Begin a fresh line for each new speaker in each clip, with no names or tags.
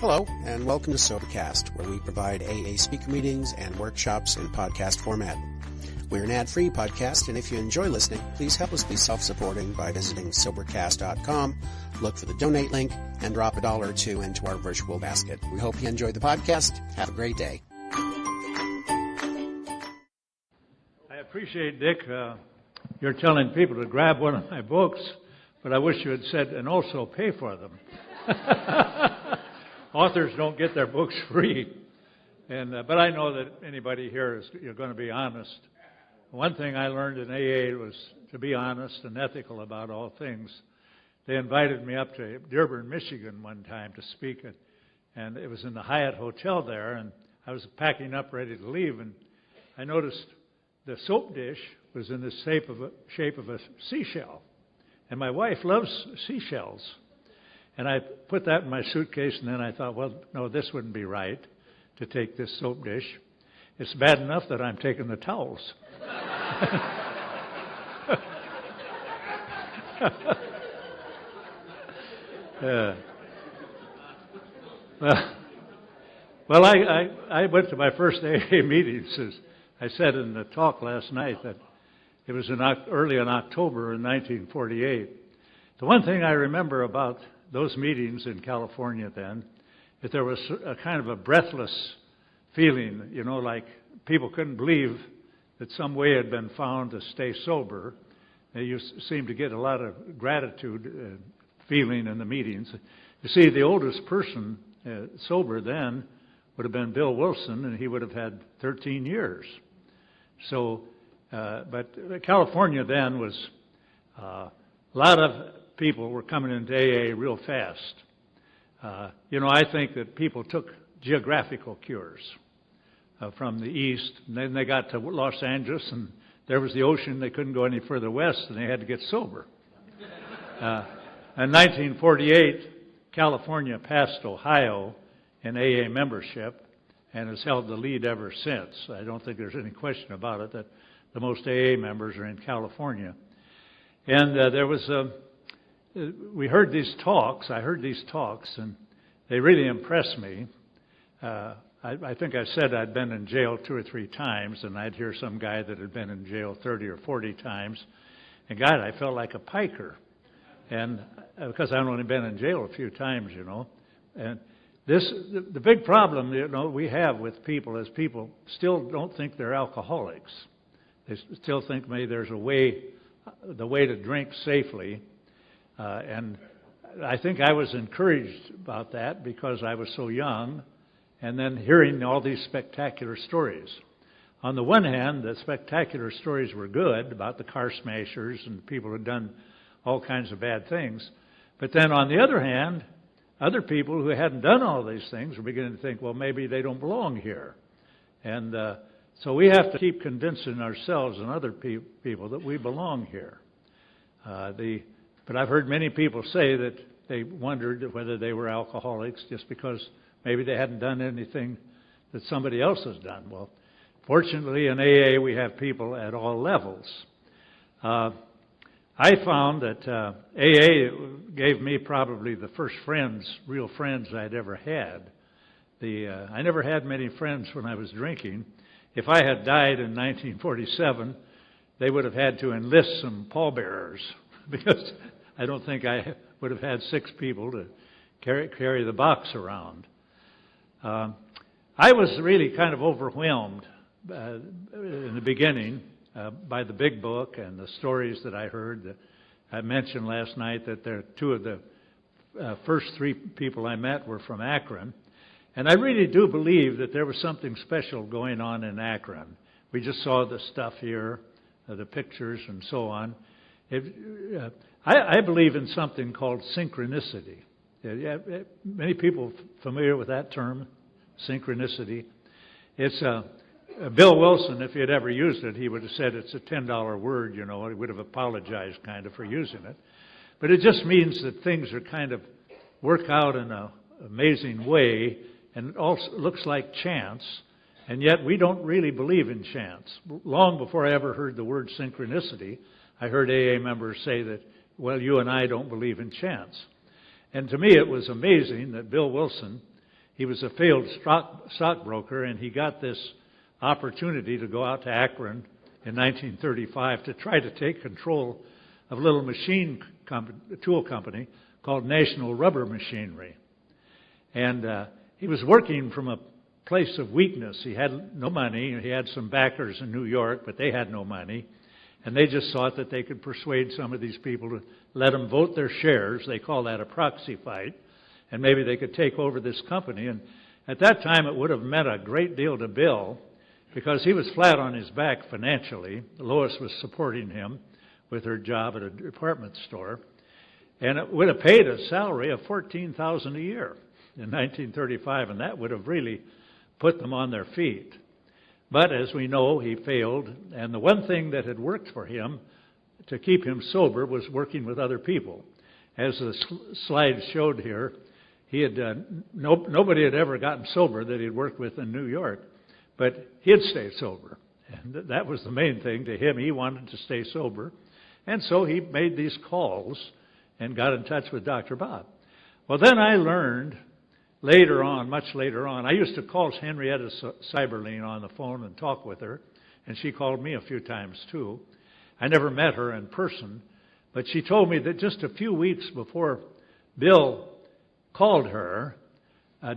Hello, and welcome to Sobercast, where we provide AA speaker meetings and workshops in podcast format. We're an ad-free podcast, and if you enjoy listening, please help us be self-supporting by visiting Sobercast.com, look for the donate link, and drop $1 or $2 into our virtual basket. We hope you enjoy the podcast. Have a great day.
I appreciate, Dick, you're telling people to grab one of my books, but I wish you had said, and also pay for them. Authors don't get their books free, but I know that anybody here you're going to be honest. One thing I learned in AA was to be honest and ethical about all things. They invited me up to Dearborn, Michigan one time to speak, and it was in the Hyatt Hotel there, and I was packing up ready to leave, and I noticed the soap dish was in the shape of a seashell, and my wife loves seashells. And I put that in my suitcase, and then I thought, well, no, this wouldn't be right to take this soap dish. It's bad enough that I'm taking the towels. Well, I went to my first AA meeting. I said in the talk last night that it was early in October in 1948. The one thing I remember about those meetings in California then, that there was a kind of a breathless feeling, like people couldn't believe that some way had been found to stay sober. You seemed to get a lot of gratitude feeling in the meetings. You see, the oldest person sober then would have been Bill Wilson, and he would have had 13 years. So, but California then was a lot of people were coming into AA real fast. I think that people took geographical cures from the east, and then they got to Los Angeles, and there was the ocean. They couldn't go any further west, and they had to get sober. In 1948, California passed Ohio in AA membership and has held the lead ever since. I don't think there's any question about it that the most AA members are in California. And there was we heard these talks. I heard these talks, and they really impressed me. I think I said I'd been in jail 2 or 3 times, and I'd hear some guy that had been in jail 30 or 40 times. And God, I felt like a piker, and because I'd only been in jail a few times, And the big problem, we have with people is people still don't think they're alcoholics. They still think maybe there's the way to drink safely. And I think I was encouraged about that because I was so young, and then hearing all these spectacular stories. On the one hand, the spectacular stories were good about the car smashers and people who had done all kinds of bad things. But then on the other hand, other people who hadn't done all these things were beginning to think, well, maybe they don't belong here. And so we have to keep convincing ourselves and other people that we belong here. But I've heard many people say that they wondered whether they were alcoholics just because maybe they hadn't done anything that somebody else has done. Well, fortunately in AA we have people at all levels. I found that AA gave me probably the first real friends I'd ever had. I never had many friends when I was drinking. If I had died in 1947, they would have had to enlist some pallbearers because I don't think I would have had 6 people to carry the box around. I was really kind of overwhelmed in the beginning by the big book and the stories that I heard. I mentioned last night that 2 of the first 3 people I met were from Akron. And I really do believe that there was something special going on in Akron. We just saw the stuff here, the pictures and so on. I believe in something called synchronicity. Many people familiar with that term, synchronicity. It's Bill Wilson, if he had ever used it, he would have said it's a $10 word, He would have apologized kind of for using it. But it just means that things are kind of work out in an amazing way, and it also looks like chance, and yet we don't really believe in chance. Long before I ever heard the word synchronicity, I heard AA members say that, well, you and I don't believe in chance. And to me it was amazing that Bill Wilson He was a failed stockbroker, and he got this opportunity to go out to Akron in 1935 to try to take control of a little tool company called National Rubber Machinery. And he was working from a place of weakness. He had no money. He had some backers in New York, but they had no money. And they just thought that they could persuade some of these people to let them vote their shares. They call that a proxy fight. And maybe they could take over this company. And at that time, it would have meant a great deal to Bill because he was flat on his back financially. Lois was supporting him with her job at a department store. And it would have paid a salary of $14,000 a year in 1935, and that would have really put them on their feet. But as we know, he failed, and the one thing that had worked for him to keep him sober was working with other people. As the slide showed here, he had nobody had ever gotten sober that he'd worked with in New York, but he'd stay sober. And that was the main thing to him. He wanted to stay sober. And so he made these calls and got in touch with Dr. Bob. Well, then I learned later on, much later on, I used to call Henrietta Seiberling on the phone and talk with her, and she called me a few times too. I never met her in person, but she told me that just a few weeks before Bill called her,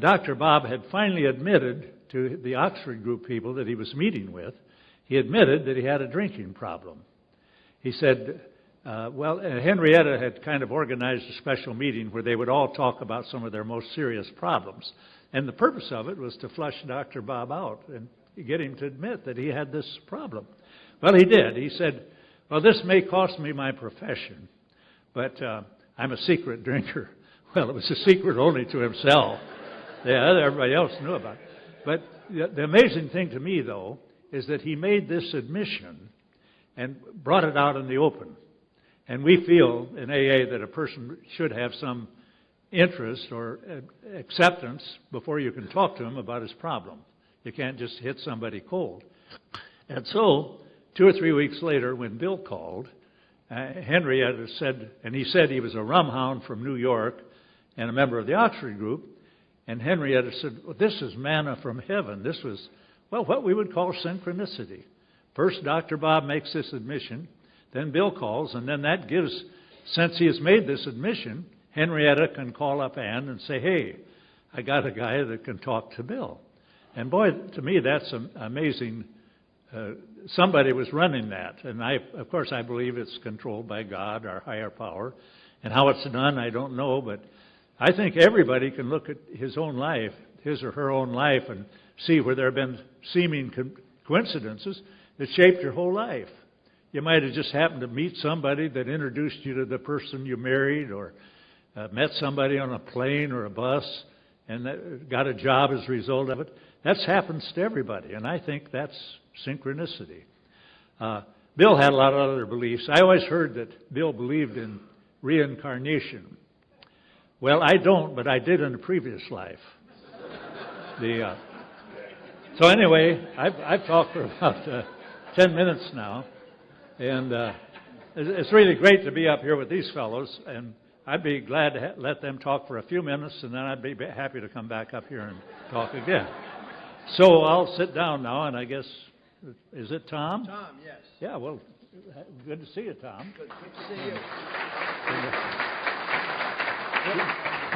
Dr. Bob had finally admitted to the Oxford group people that he was meeting with, he admitted that he had a drinking problem. He said, Henrietta had kind of organized a special meeting where they would all talk about some of their most serious problems. And the purpose of it was to flush Dr. Bob out and get him to admit that he had this problem. Well, he did. He said, well, this may cost me my profession, but I'm a secret drinker. Well, it was a secret only to himself. Yeah, everybody else knew about it. But the amazing thing to me, though, is that he made this admission and brought it out in the open. And we feel in AA that a person should have some interest or acceptance before you can talk to him about his problem. You can't just hit somebody cold. And so, 2 or 3 weeks later, when Bill called, Henrietta said, and he said he was a rum hound from New York and a member of the Oxford group, and Henrietta said, well, this is manna from heaven. This was, well, what we would call synchronicity. First, Dr. Bob makes this admission, then Bill calls, and then that gives, since he has made this admission, Henrietta can call up Ann and say, hey, I got a guy that can talk to Bill. And boy, to me, that's amazing. Somebody was running that. And of course, I believe it's controlled by God, our higher power. And how it's done, I don't know. But I think everybody can look at his own life, his or her own life, and see where there have been seeming coincidences that shaped your whole life. You might have just happened to meet somebody that introduced you to the person you married, or met somebody on a plane or a bus and got a job as a result of it. That happens to everybody, and I think that's synchronicity. Bill had a lot of other beliefs. I always heard that Bill believed in reincarnation. Well, I don't, but I did in a previous life. So anyway, I've talked for about 10 minutes now, and it's really great to be up here with these fellows, and I'd be glad to let them talk for a few minutes, and then I'd be happy to come back up here and talk again. So I'll sit down now, and I guess, is it Tom?
Tom, yes.
Yeah, well, good to see you, Tom.
Good to see you.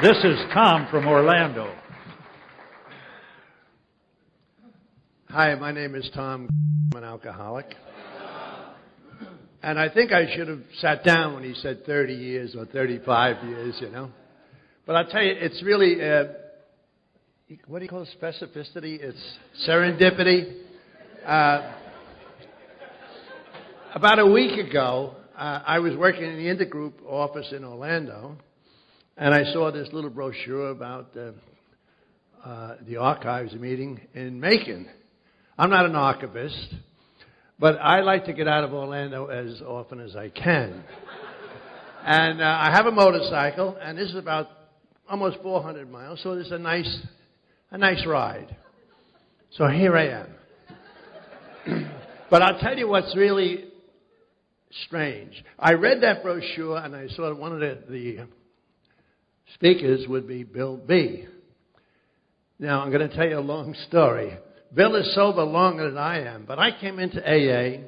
This is Tom from Orlando.
Hi, my name is Tom. I'm an alcoholic. And I think I should have sat down when he said 30 years or 35 years, you know. But I'll tell you, it's really, what do you call it, specificity? It's serendipity. About a week ago, I was working in the intergroup office in Orlando, and I saw this little brochure about the archives meeting in Macon. I'm not an archivist, but I like to get out of Orlando as often as I can. And I have a motorcycle, and this is about almost 400 miles, so it's a nice ride. So here I am. But I'll tell you what's really strange. I read that brochure, and I saw one of the speakers would be Bill B. Now, I'm going to tell you a long story. Bill is sober longer than I am, but I came into AA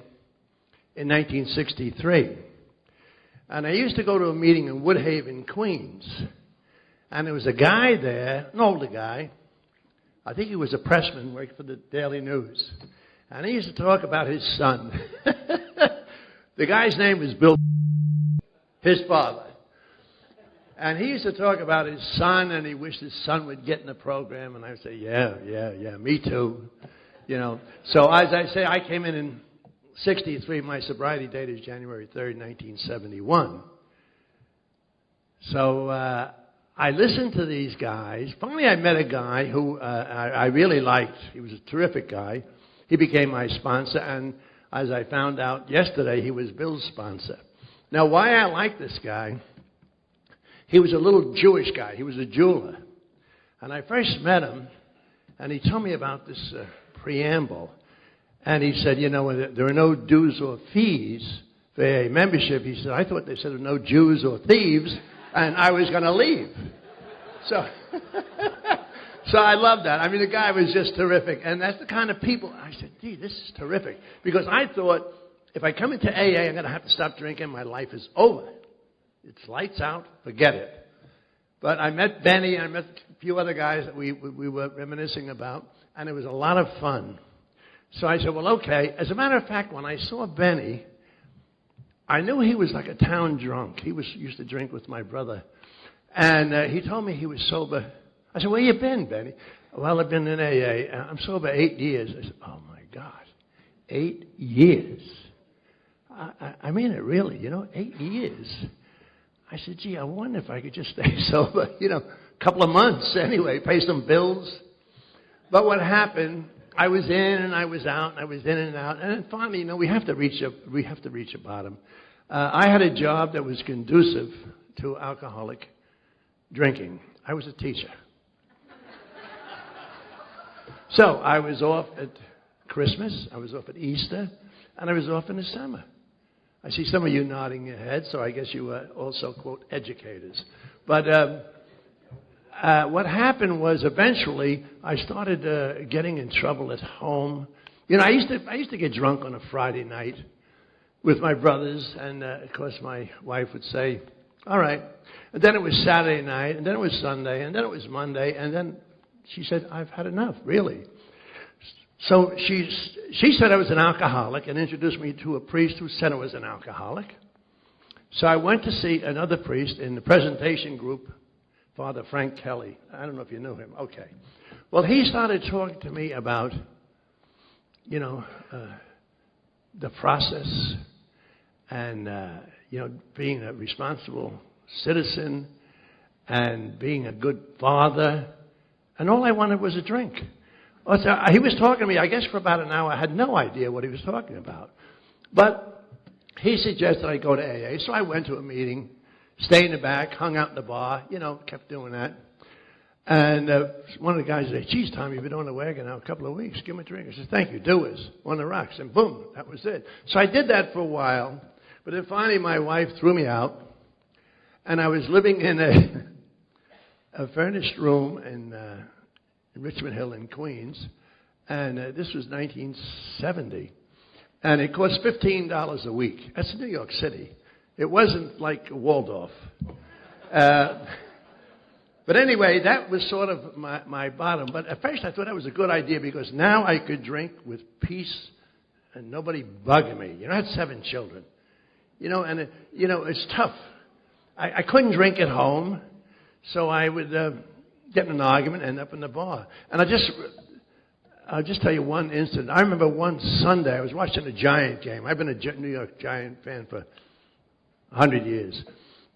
in 1963. And I used to go to a meeting in Woodhaven, Queens. And there was a guy there, an older guy. I think he was a pressman, worked for the Daily News. And he used to talk about his son. The guy's name was Bill, his father. And he used to talk about his son, and he wished his son would get in the program. And I would say, yeah, me too. You know. So as I say, I came in 63. My sobriety date is January 3rd, 1971. So I listened to these guys. Finally, I met a guy who I really liked. He was a terrific guy. He became my sponsor, and as I found out yesterday, he was Bill's sponsor. Now, why I like this guy, he was a little Jewish guy. He was a jeweler. And I first met him, and he told me about this preamble. And he said, you know, there are no dues or fees for a membership. He said, I thought they said there were no Jews or thieves, and I was going to leave. So I love that. I mean, the guy was just terrific. And that's the kind of people, I said, gee, this is terrific. Because I thought, if I come into AA, I'm going to have to stop drinking. My life is over. It's lights out. Forget it. But I met Benny. I met a few other guys that we were reminiscing about. And it was a lot of fun. So I said, well, okay. As a matter of fact, when I saw Benny, I knew he was like a town drunk. He used to drink with my brother. And he told me he was sober. I said, where you been, Benny? Well, I've been in AA. I'm sober 8 years. I said, oh, my God. 8 years. I mean it really, you know, 8 years. I said, gee, I wonder if I could just stay sober, you know, a couple of months anyway, pay some bills. But what happened, I was in and I was out, and I was in and out. And then finally, you know, we have to reach a bottom. I had a job that was conducive to alcoholic drinking. I was a teacher. So I was off at Christmas, I was off at Easter, and I was off in the summer. I see some of you nodding your heads, so I guess you were also, quote, educators. But what happened was eventually I started getting in trouble at home. You know, I used to get drunk on a Friday night with my brothers, and of course my wife would say, all right. And then it was Saturday night, and then it was Sunday, and then it was Monday, and then she said, I've had enough, really. So she said I was an alcoholic and introduced me to a priest who said I was an alcoholic. So I went to see another priest in the presentation group, Father Frank Kelly. I don't know if you knew him. Okay. Well, he started talking to me about, you know, the process and, you know, being a responsible citizen and being a good father. And all I wanted was a drink. So he was talking to me, I guess, for about an hour. I had no idea what he was talking about. But he suggested I go to AA. So I went to a meeting, stayed in the back, hung out in the bar, you know, kept doing that. And one of the guys said, geez, Tom, you've been on the wagon now a couple of weeks. Give me a drink. I said, thank you. Do us. On the rocks. And boom, that was it. So I did that for a while. But then finally my wife threw me out. And I was living in a furnished room in Richmond Hill in Queens. And this was 1970. And it cost $15 a week. That's New York City. It wasn't like Waldorf. But anyway, that was sort of my bottom. But at first I thought that was a good idea because now I could drink with peace and nobody bugging me. You know, I had 7 children. You know, and, you know, it's tough. I couldn't drink at home, so I would get in an argument and end up in the bar. And I'll just tell you one incident. I remember one Sunday, I was watching a Giant game. I've been a New York Giant fan for 100 years.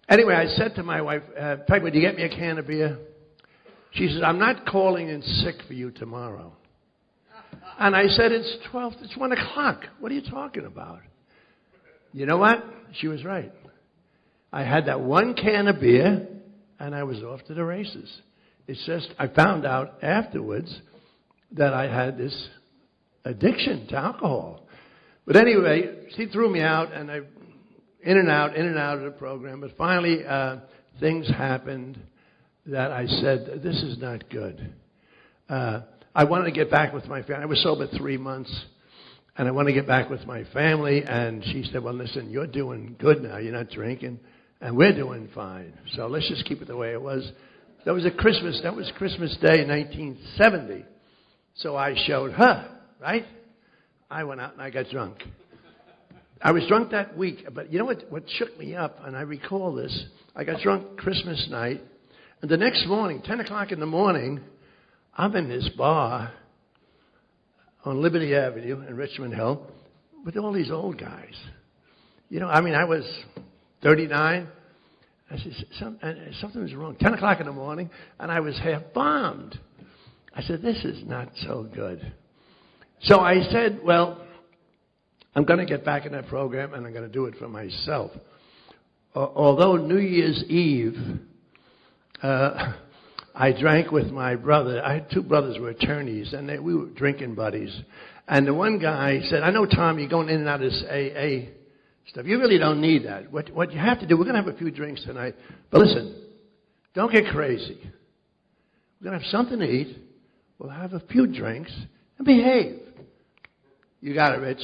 Anyway, I said to my wife, Peg, would you get me a can of beer? She said, I'm not calling in sick for you tomorrow. And I said, it's 1 o'clock. What are you talking about? You know what? She was right. I had that 1 can of beer, and I was off to the races. It's just, I found out afterwards that I had this addiction to alcohol. But anyway, she threw me out, and I in and out of the program. But finally, things happened that I said, this is not good. I wanted to get back with my family. I was sober 3 months, and I wanted to get back with my family. And she said, well, listen, you're doing good now. You're not drinking, and we're doing fine. So let's just keep it the way it was. That was Christmas Day, 1970. So I showed her, right? I went out and I got drunk. I was drunk that week, but you know what shook me up, and I recall this, I got drunk Christmas night, and the next morning, 10 o'clock in the morning, I'm in this bar on Liberty Avenue in Richmond Hill with all these old guys. You know, I mean, I was 39. I said, something was wrong. 10 o'clock in the morning, and I was half bombed. I said, this is not so good. So I said, well, I'm going to get back in that program, and I'm going to do it for myself. Although New Year's Eve, I drank with my brother. I had two brothers who were attorneys, and we were drinking buddies. And the one guy said, I know, Tom, you're going in and out of this AA stuff. You really don't need that. What you have to do, we're going to have a few drinks tonight. But listen, don't get crazy. We're going to have something to eat. We'll have a few drinks and behave. You got it, Rich.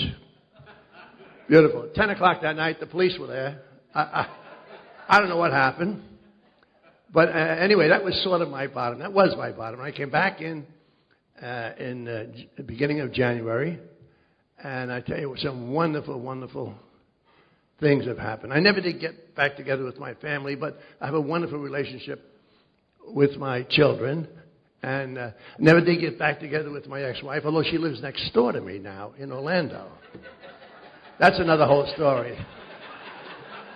Beautiful. 10 o'clock that night, the police were there. I don't know what happened. But anyway, that was sort of my bottom. That was my bottom. I came back in the beginning of January, and I tell you, some wonderful, wonderful things have happened. I never did get back together with my family, but I have a wonderful relationship with my children, and never did get back together with my ex-wife, although she lives next door to me now in Orlando. That's another whole story.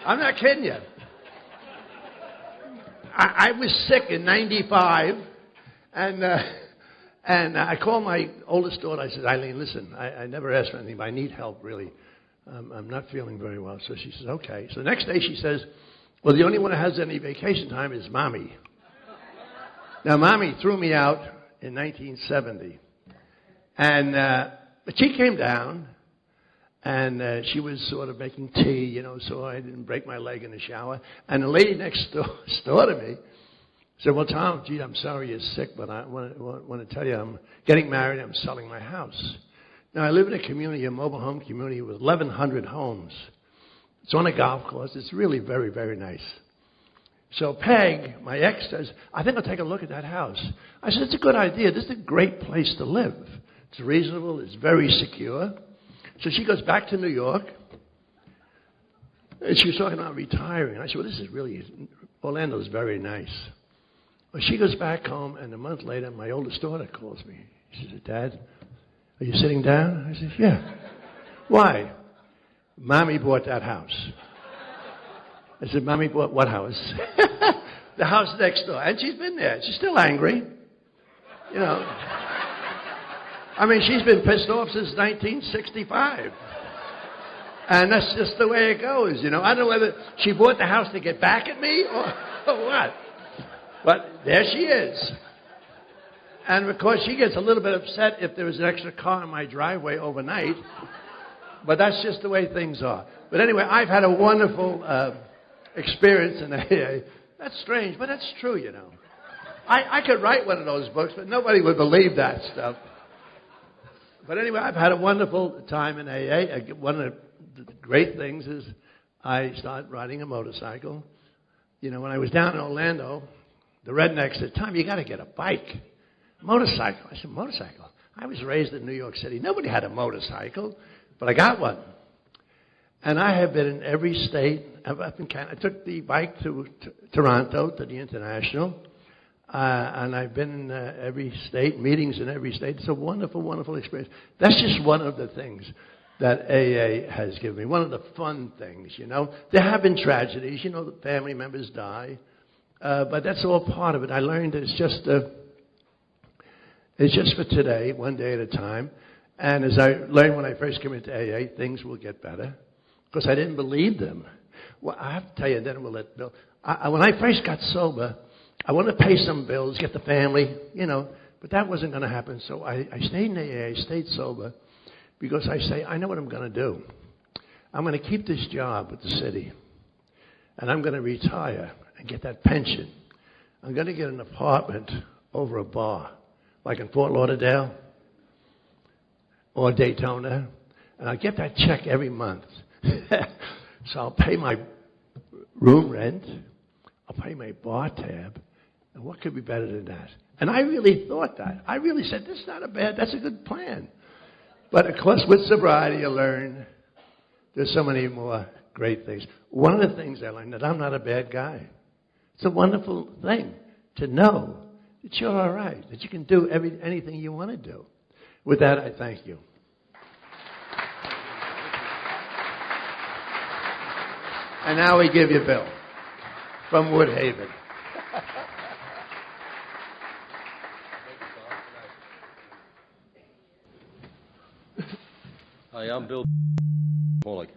I'm not kidding you. I was sick in '95, and I called my oldest daughter. I said, Eileen, listen, I never asked for anything, but I need help, really. I'm not feeling very well. So she says, okay. So the next day she says, well, the only one who has any vacation time is Mommy. Now, Mommy threw me out in 1970. But she came down, and she was sort of making tea, you know, so I didn't break my leg in the shower. And the lady next door to me said, well, Tom, gee, I'm sorry you're sick, but I want to tell you I'm getting married. I'm selling my house. Now, I live in a community, a mobile home community with 1,100 homes. It's on a golf course. It's really very, very nice. So Peg, my ex, says, I think I'll take a look at that house. I said, it's a good idea. This is a great place to live. It's reasonable. It's very secure. So she goes back to New York, and she was talking about retiring. I said, well, this is really, Orlando's very nice. Well, she goes back home, and a month later, my oldest daughter calls me. She said, Dad, are you sitting down? I said, yeah. Why? Mommy bought that house. I said, Mommy bought what house? The house next door. And she's been there. She's still angry. You know. I mean, she's been pissed off since 1965. And that's just the way it goes, you know. I don't know whether she bought the house to get back at me or what. But there she is. And, of course, she gets a little bit upset if there was an extra car in my driveway overnight. But that's just the way things are. But anyway, I've had a wonderful experience in AA. That's strange, but that's true, you know. I could write one of those books, but nobody would believe that stuff. But anyway, I've had a wonderful time in AA. One of the great things is I started riding a motorcycle. You know, when I was down in Orlando, the rednecks said, Tom, you got to get a bike. Motorcycle. I said, motorcycle? I was raised in New York City. Nobody had a motorcycle, but I got one. And I have been in every state. Up in Canada. I took the bike to Toronto, to the International. And I've been in every state, meetings in every state. It's a wonderful, wonderful experience. That's just one of the things that AA has given me. One of the fun things, you know. There have been tragedies. You know, the family members die. But that's all part of it. I learned that it's just for today, one day at a time. And as I learned when I first came into AA, things will get better. Because I didn't believe them. Well, I have to tell you, then we'll let Bill. When I first got sober, I wanted to pay some bills, get the family, you know. But that wasn't going to happen. So I stayed in AA, stayed sober. Because I say, I know what I'm going to do. I'm going to keep this job with the city. And I'm going to retire and get that pension. I'm going to get an apartment over a bar like in Fort Lauderdale or Daytona, and I get that check every month. So I'll pay my room rent, I'll pay my bar tab, and what could be better than that? And I really thought that. I really said, this is not a bad, that's a good plan. But of course, with sobriety, you learn there's so many more great things. One of the things I learned, that I'm not a bad guy. It's a wonderful thing to know that you're all right, that you can do anything you want to do. With that, I thank you. And now we give you Bill from Woodhaven.
Hi, I'm Bill Alcoholic,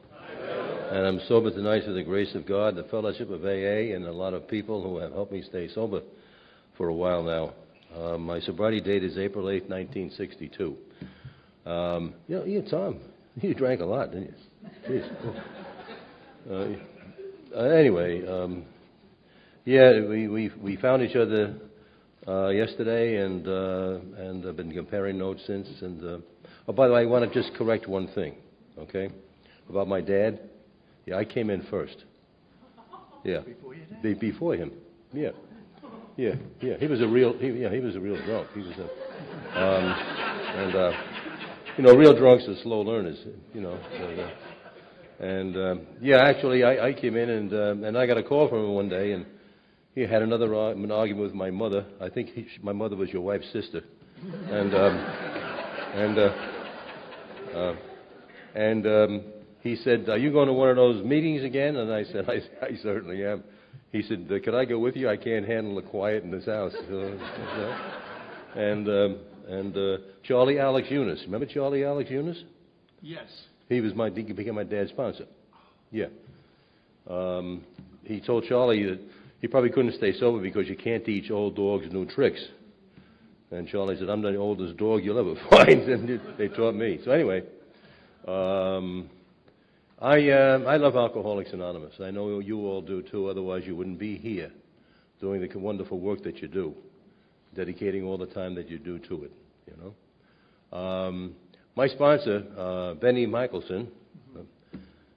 and I'm sober tonight through the grace of God, the fellowship of AA, and a lot of people who have helped me stay sober for a while now. My sobriety date is April 8, 1962. Tom, you drank a lot, didn't you? Jeez. Anyway, we found each other yesterday, and I've been comparing notes since. And oh, by the way, I want to just correct one thing, okay? About my dad. Yeah, I came in first. Yeah.
Before your dad?
Before him. Yeah. Yeah. He was a real. He was a real drunk. He was a. Real drunks are slow learners. Actually, I came in and I got a call from him one day, and he had an argument with my mother. I think my mother was your wife's sister, and he said, "Are you going to one of those meetings again?" And I said, "I certainly am." He said, "Could I go with you? I can't handle the quiet in this house." And Charlie Alex Eunice, remember Charlie Alex Eunice?
Yes.
He became my dad's sponsor. Yeah. He told Charlie that he probably couldn't stay sober because you can't teach old dogs new tricks. And Charlie said, "I'm the oldest dog you'll ever find," and they taught me. So anyway, I love Alcoholics Anonymous. I know you all do too. Otherwise, you wouldn't be here doing the wonderful work that you do, dedicating all the time that you do to it. My sponsor, Benny Michelson,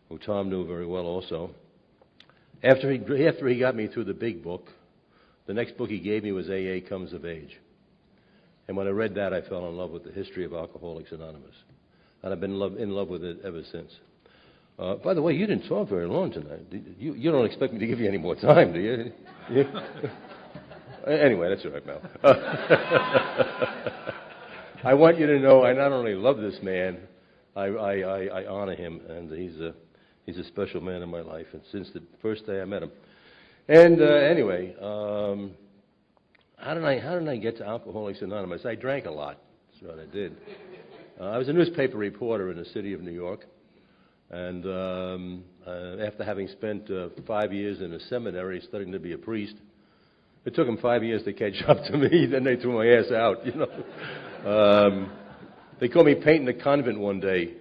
who Tom knew very well also, after he got me through the big book, the next book he gave me was AA Comes of Age. And when I read that, I fell in love with the history of Alcoholics Anonymous. And I've been in love with it ever since. By the way, you didn't talk very long tonight. You don't expect me to give you any more time, do you? Anyway, that's all right, Mel. I want you to know I not only love this man, I honor him, and he's a special man in my life, and since the first day I met him. And anyway, how did I get to Alcoholics Anonymous? I drank a lot. That's what I did. I was a newspaper reporter in the city of New York, and after having spent 5 years in a seminary studying to be a priest, it took them 5 years to catch up to me. Then they threw my ass out, They caught me painting the convent one day,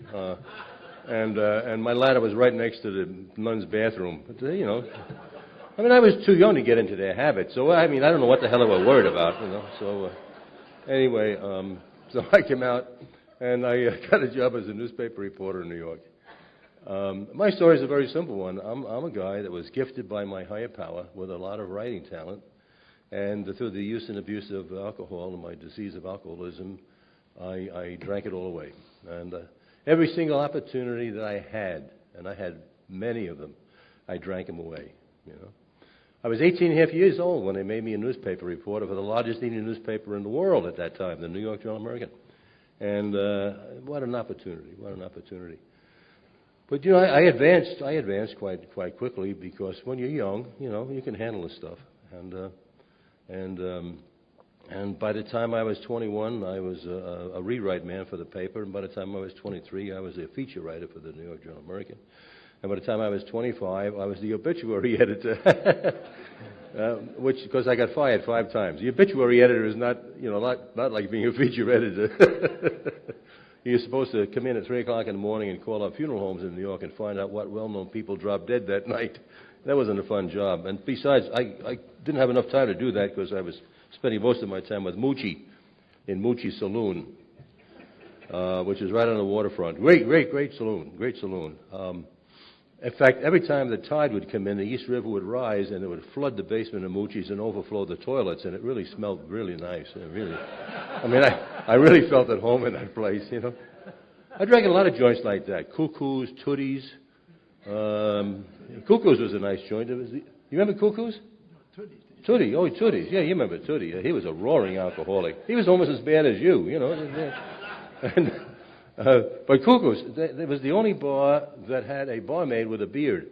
and my ladder was right next to the nun's bathroom. But, I was too young to get into their habits, so I don't know what the hell I was worried about, So anyway, so I came out, and I got a job as a newspaper reporter in New York. My story is a very simple one. I'm a guy that was gifted by my higher power with a lot of writing talent. And through the use and abuse of alcohol and my disease of alcoholism, I drank it all away. And every single opportunity that I had, and I had many of them, I drank them away. I was 18 and a half years old when they made me a newspaper reporter for the largest evening newspaper in the world at that time, the New York Journal American. And what an opportunity! What an opportunity! But I advanced quite quickly because when you're young, you can handle this stuff. And by the time I was 21, I was a rewrite man for the paper. And by the time I was 23, I was a feature writer for the New York Journal American. And by the time I was 25, I was the obituary editor, because I got fired 5 times. The obituary editor is not like being a feature editor. You're supposed to come in at 3 o'clock in the morning and call up funeral homes in New York and find out what well-known people dropped dead that night. That wasn't a fun job. And besides, I didn't have enough time to do that because I was spending most of my time with Moochie, in Moochie Saloon, which is right on the waterfront. Great saloon, great saloon. In fact, every time the tide would come in, the East River would rise, and it would flood the basement of Moochie's and overflow the toilets, and it really smelled really nice. I really felt at home in that place, you know. I drank a lot of joints like that, Cuckoo's, Tooties. Cuckoo's was a nice joint. You remember Cuckoo's? Tootie, oh, Tooties. Yeah, you remember Tootie. He was a roaring alcoholic. He was almost as bad as you, you know. And, but Cuckoo's, it was the only bar that had a barmaid with a beard.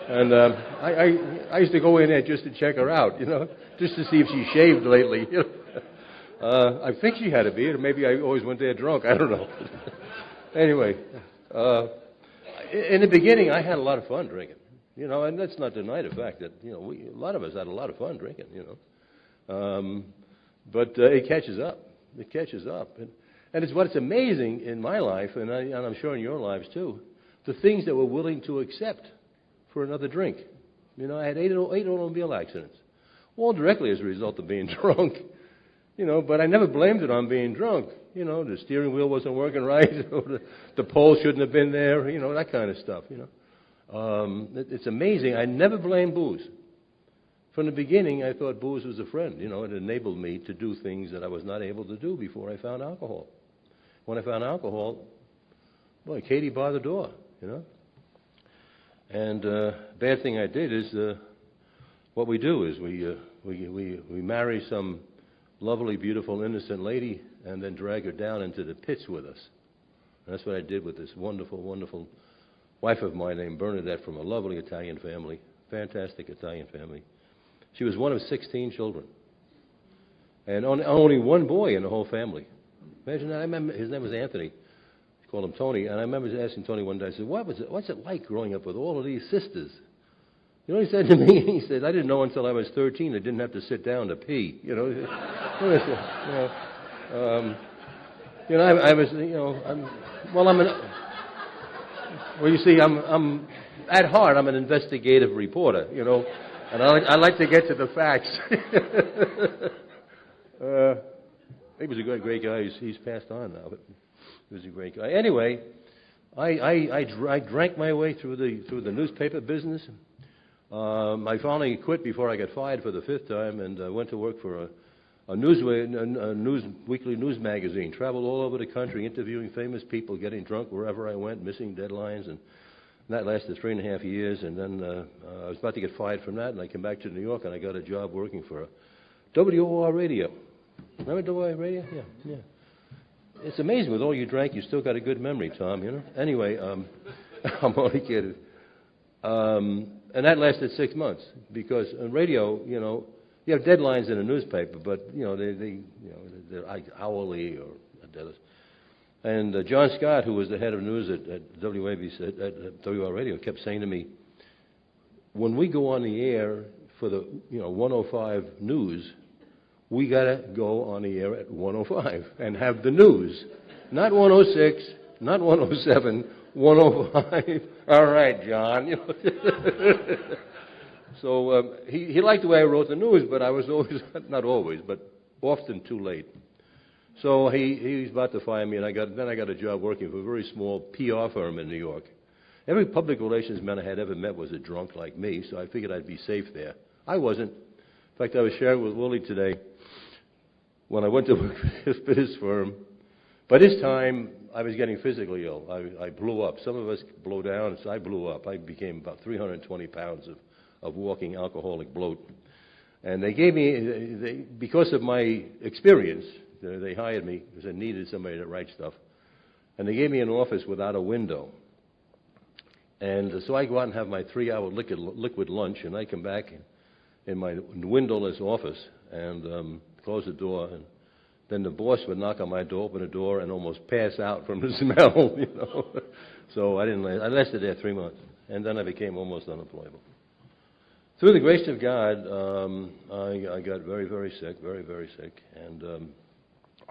And I used to go in there just to check her out, you know, just to see if she shaved lately. You know? I think she had a beard, or maybe I always went there drunk. I don't know. Anyway, in the beginning, I had a lot of fun drinking, you know, and let's not deny the fact that, you know, a lot of us had a lot of fun drinking, you know. But it catches up. It catches up. And it's what's amazing in my life, and I'm sure in your lives too, the things that we're willing to accept for another drink. You know, I had eight automobile accidents, all directly as a result of being drunk. You know, but I never blamed it on being drunk. You know, the steering wheel wasn't working right, or the pole shouldn't have been there, you know, that kind of stuff, you know. It's amazing. I never blamed booze. From the beginning, I thought booze was a friend. You know, it enabled me to do things that I was not able to do before I found alcohol. When I found alcohol, boy, Katie barred the door, you know. And bad thing I did is what we do is we marry some lovely, beautiful, innocent lady and then drag her down into the pits with us. And that's what I did with this wonderful, wonderful wife of mine named Bernadette from a lovely Italian family, fantastic Italian family. She was one of 16 children. And only one boy in the whole family. Imagine that. I remember his name was Anthony. We called him Tony. And I remember asking Tony one day, I said, what's it like growing up with all of these sisters? You know what he said to me? He said, I didn't know until I was 13 I didn't have to sit down to pee. You know, I was, you know, well, you see, I'm at heart, I'm an investigative reporter, you know, and I like to get to the facts. He was a great guy. He's passed on now, but he was a great guy. Anyway, I drank my way through the newspaper business. I finally quit before I got fired for the 5th time, and went to work for a weekly news magazine. Traveled all over the country, interviewing famous people, getting drunk wherever I went, missing deadlines, and that lasted 3.5 years. And then I was about to get fired from that, and I came back to New York, and I got a job working for WOR Radio. Remember WOR Radio? Yeah. It's amazing. With all you drank, you still got a good memory, Tom. You know. Anyway, I'm only kidding. And that lasted 6 months because on radio, you know, you have deadlines in a newspaper, but you know they're like hourly or. And John Scott, who was the head of news at WABC at WR Radio, kept saying to me, when we go on the air for the 105 news, we gotta go on the air at 105 and have the news, not 106, not 107. 105. All right, John. You know. So he liked the way I wrote the news, but I was always, not always, but often too late. So he was about to fire me, and I got a job working for a very small PR firm in New York. Every public relations man I had ever met was a drunk like me, so I figured I'd be safe there. I wasn't. In fact, I was sharing with Willie today when I went to work for his firm. By this time, I was getting physically ill. I blew up. Some of us blow down, so I blew up. I became about 320 pounds of walking alcoholic bloat. And they gave me, because of my experience, they hired me because they needed somebody to write stuff. And they gave me an office without a window. And so I go out and have my 3-hour liquid lunch, and I come back in my windowless office and close the door. And then the boss would knock on my door, open the door, and almost pass out from the smell, you know. So I lasted there 3 months, and then I became almost unemployable. Through the grace of God, I got very, very sick, very, very sick, and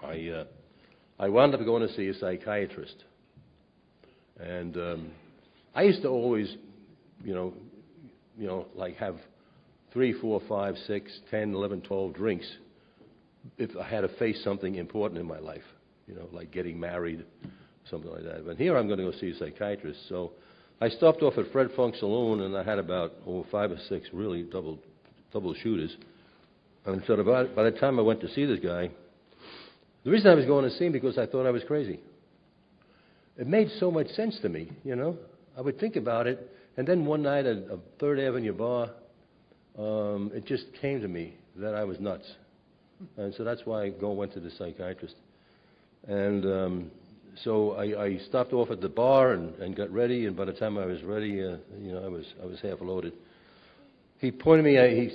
I wound up going to see a psychiatrist. And I used to always, like have 3, 4, 5, 6, 10, 11, 12 drinks if I had to face something important in my life, like getting married, something like that. But here I'm going to go see a psychiatrist. So I stopped off at Fred Funk's Saloon, and I had about 5 or 6 really double shooters. And so by the time I went to see this guy, the reason I was going to see him because I thought I was crazy. It made so much sense to me, I would think about it, and then one night at a 3rd Avenue bar, it just came to me that I was nuts. And so that's why I went to the psychiatrist. And so I stopped off at the bar and got ready, and by the time I was ready, I was half loaded. He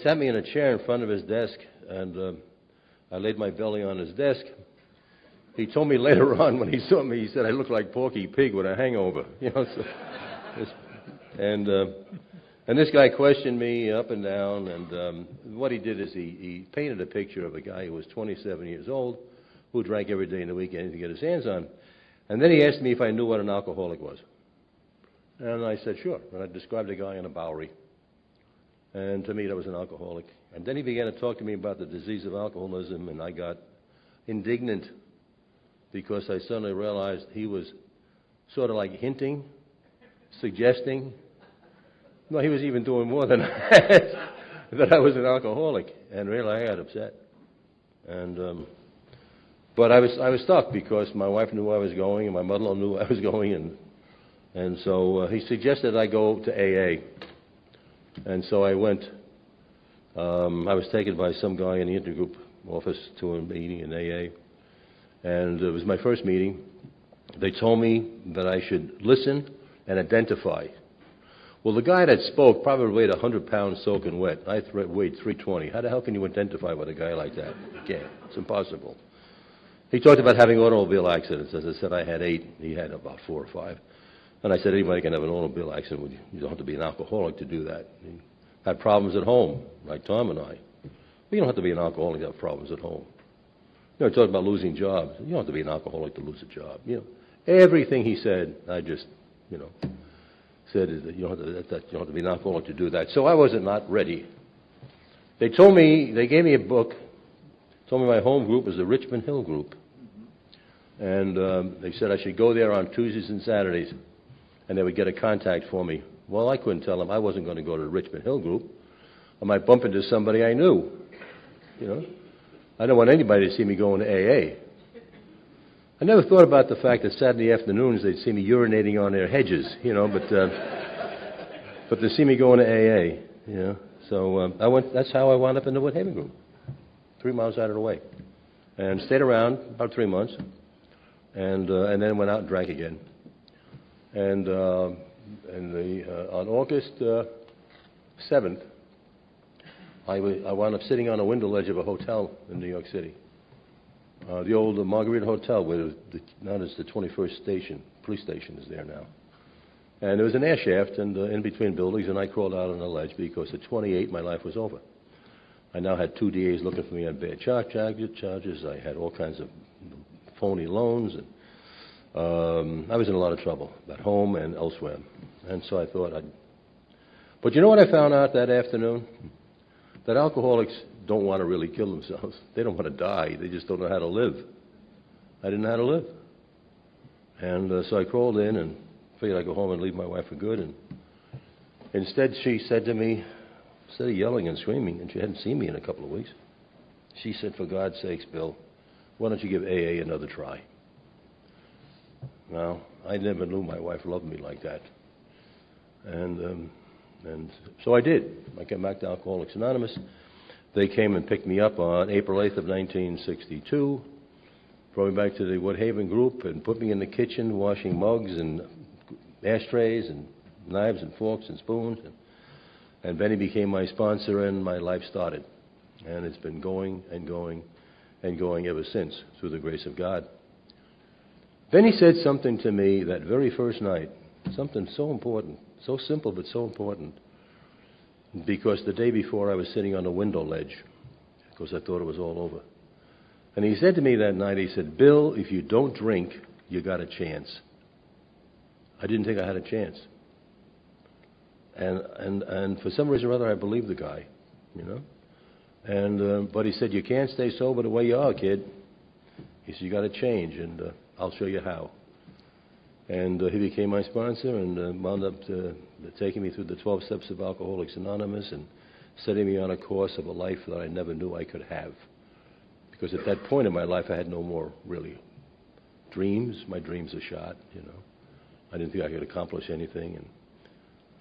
sat me in a chair in front of his desk, and I laid my belly on his desk. He told me later on when he saw me, he said I looked like Porky Pig with a hangover. And this guy questioned me up and down, and what he did is he painted a picture of a guy who was 27 years old, who drank every day in the week, anything to get his hands on. And then he asked me if I knew what an alcoholic was. And I said, sure. And I described a guy in a Bowery. And to me, that was an alcoholic. And then he began to talk to me about the disease of alcoholism, and I got indignant because I suddenly realized he was sort of like hinting, suggesting. No, he was even doing more than that, that I was an alcoholic. And really, I got upset. And but I was stuck because my wife knew I was going, and my mother-in-law knew I was going, and so he suggested I go to AA. And so I went. I was taken by some guy in the intergroup office to a meeting in AA, and it was my first meeting. They told me that I should listen and identify. Well, the guy that spoke probably weighed 100 pounds soaking wet. I weighed 320. How the hell can you identify with a guy like that? You can't. It's impossible. He talked about having automobile accidents. As I said, I had 8. He had about 4 or 5. And I said, anybody can have an automobile accident. You don't have to be an alcoholic to do that. He had problems at home, like Tom and I. You don't have to be an alcoholic to have problems at home. He talked about losing jobs. You don't have to be an alcoholic to lose a job. Everything he said, I just, said that you don't have to be an alcoholic to do that. So I wasn't not ready. They gave me a book, told me my home group was the Richmond Hill group. And they said I should go there on Tuesdays and Saturdays, and they would get a contact for me. Well, I couldn't tell them I wasn't going to go to the Richmond Hill group. I might bump into somebody I knew. I don't want anybody to see me going to AA. I never thought about the fact that Saturday afternoons they'd see me urinating on their hedges, but they see me going to AA, So I went. That's how I wound up in the Woodhaven group, 3 miles out of the way, and stayed around about 3 months, and then went out and drank again. And on August 7th, I wound up sitting on a window ledge of a hotel in New York City. The old Margarita Hotel, where now it's the 21st station, police station is there now. And there was an air shaft in between buildings, and I crawled out on the ledge because at 28, my life was over. I now had 2 DAs looking for me on bad charges. I had all kinds of phony loans, and I was in a lot of trouble at home and elsewhere. And so I thought But you know what I found out that afternoon? That alcoholics don't want to really kill themselves. They don't want to die. They just don't know how to live. I didn't know how to live. And so I crawled in and figured I'd go home and leave my wife for good. And instead she said to me, instead of yelling and screaming, and she hadn't seen me in a couple of weeks, she said, for God's sakes, Bill, why don't you give AA another try? Now, I never knew my wife loved me like that. And so I did. I came back to Alcoholics Anonymous. They came and picked me up on April 8th of 1962, brought me back to the Woodhaven group and put me in the kitchen washing mugs and ashtrays and knives and forks and spoons. And Benny became my sponsor, and my life started. And it's been going and going and going ever since, through the grace of God. Benny said something to me that very first night, something so important, so simple but so important, because the day before I was sitting on a window ledge, because I thought it was all over. And he said to me that night, he said, Bill, if you don't drink, you got a chance. I didn't think I had a chance. And for some reason or other, I believed the guy, And but he said, you can't stay sober the way you are, kid. He said, you got to change, and I'll show you how. And he became my sponsor and wound up taking me through the 12 steps of Alcoholics Anonymous and setting me on a course of a life that I never knew I could have. Because at that point in my life, I had no more, really, dreams. My dreams are shot, you know. I didn't think I could accomplish anything.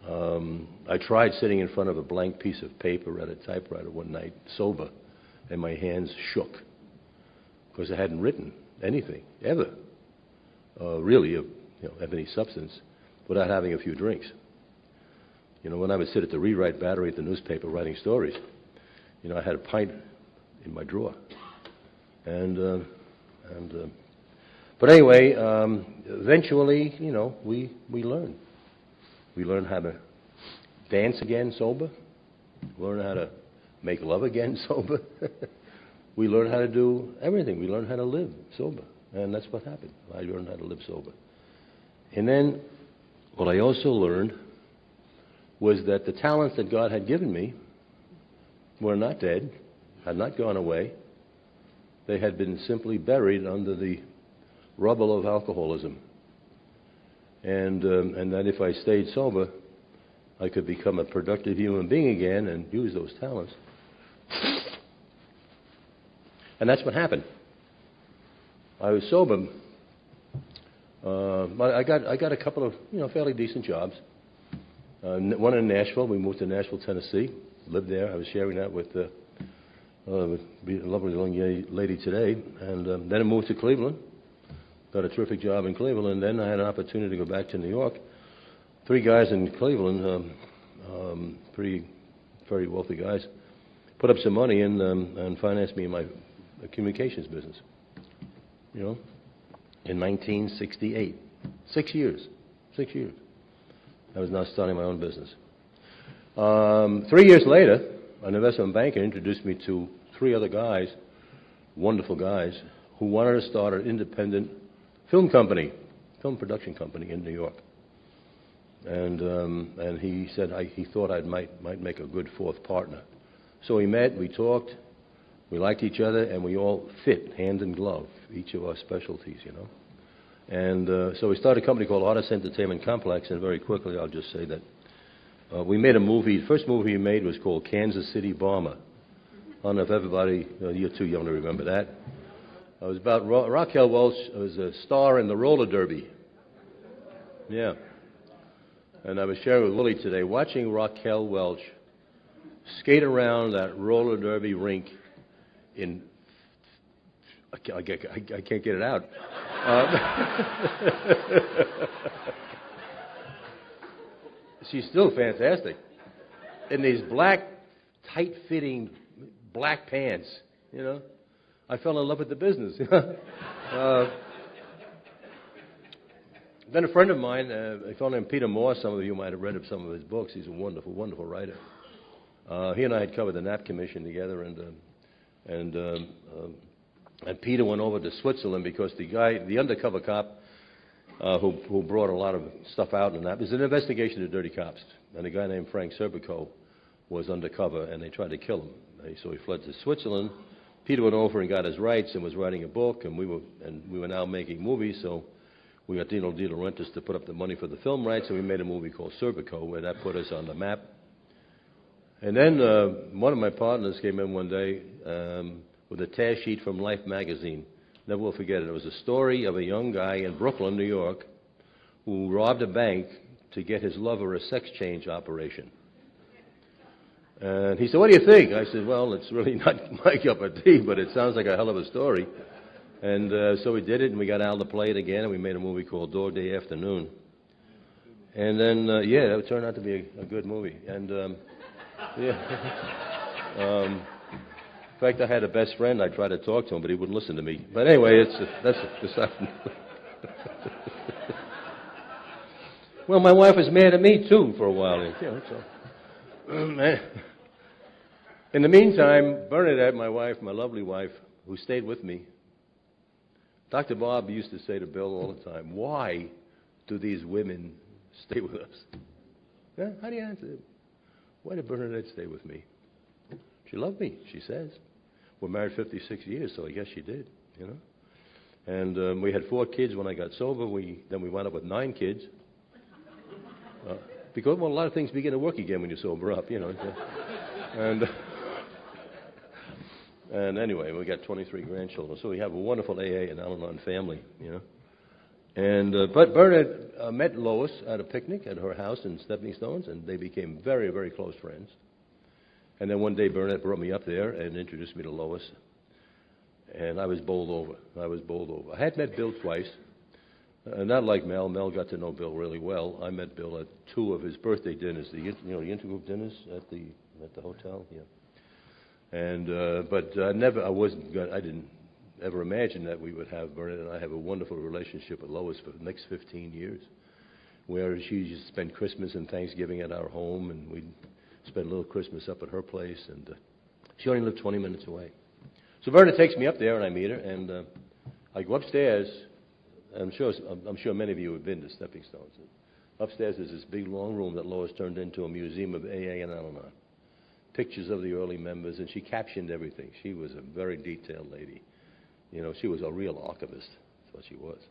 And I tried sitting in front of a blank piece of paper at a typewriter one night, sober, and my hands shook because I hadn't written anything, ever, really, of any substance, without having a few drinks. You know, when I would sit at the rewrite battery at the newspaper writing stories, you know, I had a pint in my drawer. But anyway, eventually, you know, we learn. We learn how to dance again sober. We learn how to make love again sober. We learn how to do everything. We learn how to live sober. And that's what happened. I learned how to live sober. And then what I also learned was that the talents that God had given me were not dead, had not gone away. They had been simply buried under the rubble of alcoholism. And that if I stayed sober, I could become a productive human being again and use those talents. And that's what happened. I was sober. I got a couple of fairly decent jobs. One in Nashville. We moved to Nashville, Tennessee. Lived there. I was sharing that with a lovely young lady today. And then I moved to Cleveland. Got a terrific job in Cleveland. And then I had an opportunity to go back to New York. 3 guys in Cleveland, pretty very wealthy guys, put up some money and financed me in my communications business. You know, in 1968. 6 years. 6 years. I was now starting my own business. 3 years later, an investment banker introduced me to 3 other guys, wonderful guys, who wanted to start an independent film production company in New York. And he said he thought I might make a good 4th partner. So we met, we talked, we liked each other, and we all fit hand in glove, each of our specialties, you know. And so we started a company called Artist Entertainment Complex, and very quickly I'll just say that we made a movie. The first movie we made was called Kansas City Bomber. I don't know if everybody, you're too young to remember that. It was about Raquel Welch was a star in the roller derby. Yeah. And I was sharing with Willie today, watching Raquel Welch skate around that roller derby rink in, I can't get it out. She's still fantastic. In these black, tight-fitting black pants, you know. I fell in love with the business. Then a friend of mine, a fellow named Peter Moore, some of you might have read of some of his books. He's a wonderful, wonderful writer. He and I had covered the Knapp Commission together, and Peter went over to Switzerland because the undercover cop who brought a lot of stuff out in that, it was an investigation of dirty cops, and a guy named Frank Serpico was undercover, and they tried to kill him. So he fled to Switzerland. Peter went over and got his rights and was writing a book, and we were now making movies, so we got Dino De Laurentiis to put up the money for the film rights, and we made a movie called Serpico, where that put us on the map. And then one of my partners came in one day with a tear sheet from Life magazine. Never will forget it. It was a story of a young guy in Brooklyn, New York, who robbed a bank to get his lover a sex change operation. And he said, "What do you think?" I said, "Well, it's really not my cup of tea, but it sounds like a hell of a story." And so we did it, and we got Al to play it again, and we made a movie called Dog Day Afternoon. And then, that turned out to be a good movie. And, in fact, I had a best friend. I tried to talk to him, but he wouldn't listen to me. But anyway, that's well, my wife was mad at me, too, for a while. In the meantime, Bernadette, my wife, my lovely wife, who stayed with me, Dr. Bob used to say to Bill all the time, "Why do these women stay with us?" Yeah, how do you answer it? Why did Bernadette stay with me? She loved me, she says. We're married 56 years, so I guess she did, you know. And we had 4 kids when I got sober. Then we wound up with 9 kids. Because, well, a lot of things begin to work again when you sober up, you know. And anyway, we got 23 grandchildren. So we have a wonderful AA and Al-Anon family, you know. And but Bernadette met Lois at a picnic at her house in Stepping Stones, and they became very, very close friends. And then one day Bernadette brought me up there and introduced me to Lois. And I was bowled over. I had met Bill twice. Not like Mel. Mel got to know Bill really well. I met Bill at 2 of his birthday dinners, the intergroup dinners at the hotel. Yeah. And but I didn't ever imagine that we would have Bernadette and I have a wonderful relationship with Lois for the next 15 years, where she used to spend Christmas and Thanksgiving at our home, and we'd spend a little Christmas up at her place, and she only lived 20 minutes away. So Bernadette takes me up there, and I meet her, and I go upstairs. I'm sure many of you have been to Stepping Stones. Upstairs is this big, long room that Lois turned into a museum of AA and Al-Anon. Pictures of the early members, and she captioned everything. She was a very detailed lady. You know, she was a real archivist. That's what she was.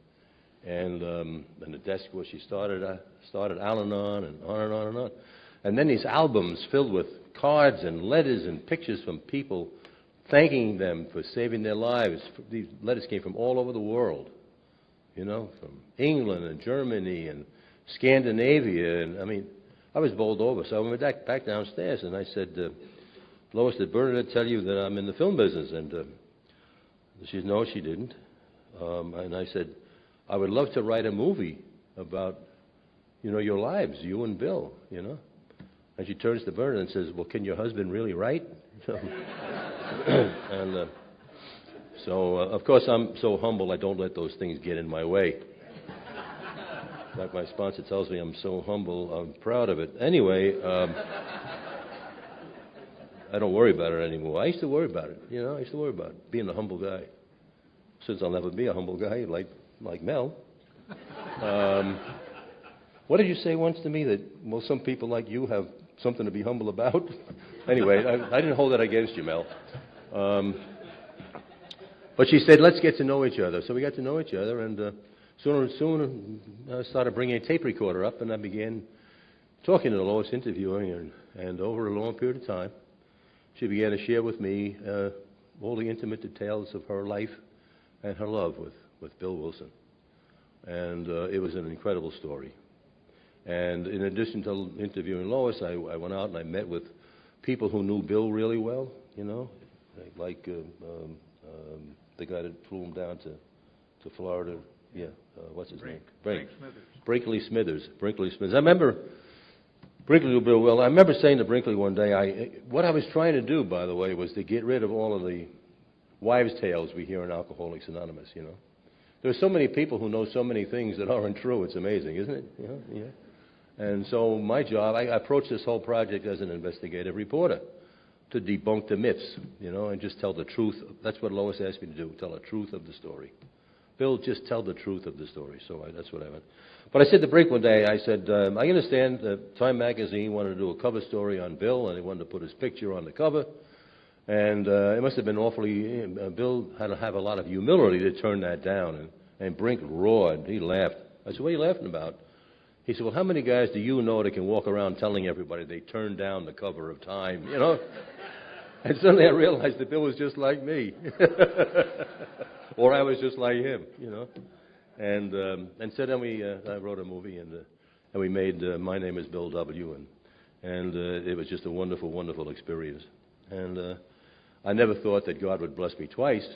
And the desk where she started Al-Anon and on and on and on. And then these albums filled with cards and letters and pictures from people thanking them for saving their lives. These letters came from all over the world, you know, from England and Germany and Scandinavia. And, I mean, I was bowled over. So I went back downstairs, and I said, Lois, did Bernadette tell you that I'm in the film business? And she said, no, she didn't. And I said, I would love to write a movie about, you know, your lives, you and Bill, you know. And she turns to Bernadette and says, well, can your husband really write? And so, of course, I'm so humble I don't let those things get in my way. In fact, my sponsor tells me I'm so humble, I'm proud of it. Anyway, I don't worry about it anymore. I used to worry about it, you know. I used to worry about it, being a humble guy. Since I'll never be a humble guy like Mel. What did you say once to me? That, well, some people like you have something to be humble about? Anyway, I didn't hold that against you, Mel. But she said, let's get to know each other. So we got to know each other, and soon I started bringing a tape recorder up, and I began talking to Lois, interviewing, and over a long period of time, she began to share with me all the intimate details of her life and her love with Bill Wilson. And it was an incredible story. And in addition to interviewing Lois, I went out and I met with people who knew Bill really well, you know, like the guy that flew him down to Florida. Yeah, what's his name? Brinkley Smithers. I remember Brinkley knew Bill well. I remember saying to Brinkley one day, what I was trying to do, by the way, was to get rid of all of the wives' tales we hear in Alcoholics Anonymous, you know. There are so many people who know so many things that aren't true. It's amazing, isn't it? You know? Yeah. And so my job, I approached this whole project as an investigative reporter to debunk the myths, you know, and just tell the truth. That's what Lois asked me to do, tell the truth of the story. Bill, just tell the truth of the story. So that's what I meant. But I said to Brink one day, I said, I understand that Time Magazine wanted to do a cover story on Bill, and they wanted to put his picture on the cover. And it must have been awfully, Bill had to have a lot of humility to turn that down. And Brink roared. He laughed. I said, what are you laughing about? He said, well, how many guys do you know that can walk around telling everybody they turned down the cover of Time, you know? And suddenly I realized that Bill was just like me. Or I was just like him, you know? And so then I wrote a movie, and we made My Name is Bill W., and it was just a wonderful, wonderful experience. And I never thought that God would bless me twice,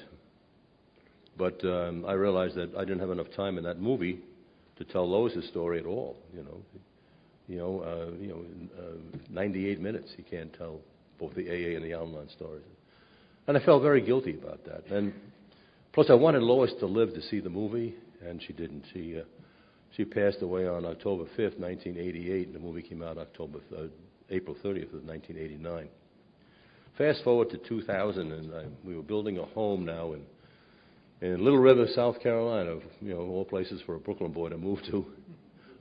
but I realized that I didn't have enough time in that movie to tell Lois's story at all. 98 minutes you can't tell both the AA and the Al-Anon stories, and I felt very guilty about that. And plus, I wanted Lois to live to see the movie, and she didn't. She passed away on October 5th, 1988, and the movie came out April 30th of 1989. Fast forward to 2000, and we were building a home now in Little River, South Carolina, you know, all places for a Brooklyn boy to move to.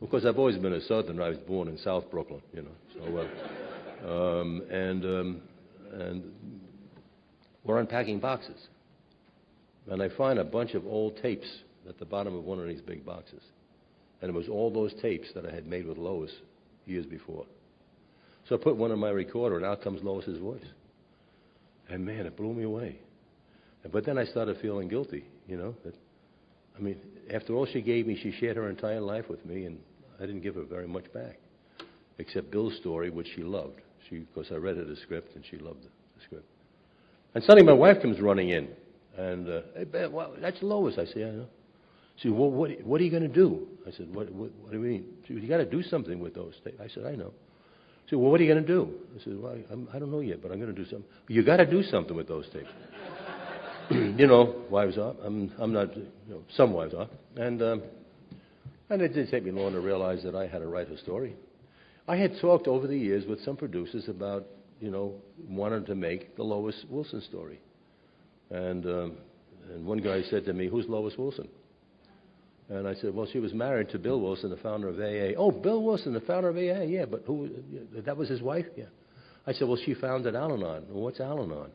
Of course, I've always been a Southerner. I was born in South Brooklyn, you know. So, and we're unpacking boxes. And I find a bunch of old tapes at the bottom of one of these big boxes. And it was all those tapes that I had made with Lois years before. So I put one in my recorder, and out comes Lois's voice. And man, it blew me away. But then I started feeling guilty, after all she gave me, she shared her entire life with me, and I didn't give her very much back, except Bill's story, which she loved. Because I read her the script, and she loved the script. And suddenly my wife comes running in, and, hey, Ben, well, that's Lois. I say, I know. She said, well, what are you going to do? I said, what do you mean? She said, you got to do something with those tapes. I said, I know. She said, well, what are you going to do? I said, well, I don't know yet, but I'm going to do something. You got to do something with those tapes. Wives are. I'm not, some wives are. And it didn't take me long to realize that I had to write a story. I had talked over the years with some producers about, wanting to make the Lois Wilson story. And one guy said to me, who's Lois Wilson? And I said, well, she was married to Bill Wilson, the founder of AA. Oh, Bill Wilson, the founder of AA, yeah, but who, that was his wife? Yeah. I said, well, she founded Al-Anon. Well, what's Al-Anon?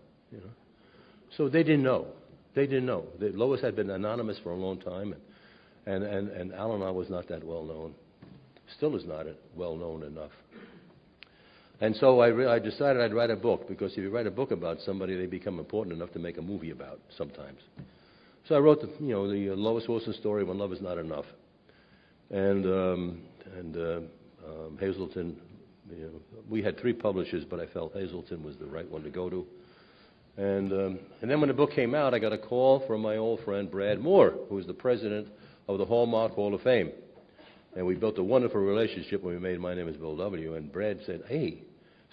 So they didn't know. Lois had been anonymous for a long time, and Al-Anon was not that well known. Still is not well known enough. And so I decided I'd write a book, because if you write a book about somebody, they become important enough to make a movie about sometimes. So I wrote the Lois Wilson story, When Love Is Not Enough. And Hazleton, we had 3 publishers, but I felt Hazleton was the right one to go to. And then when the book came out, I got a call from my old friend Brad Moore, who was the president of the Hallmark Hall of Fame. And we built a wonderful relationship when we made My Name is Bill W. And Brad said, hey,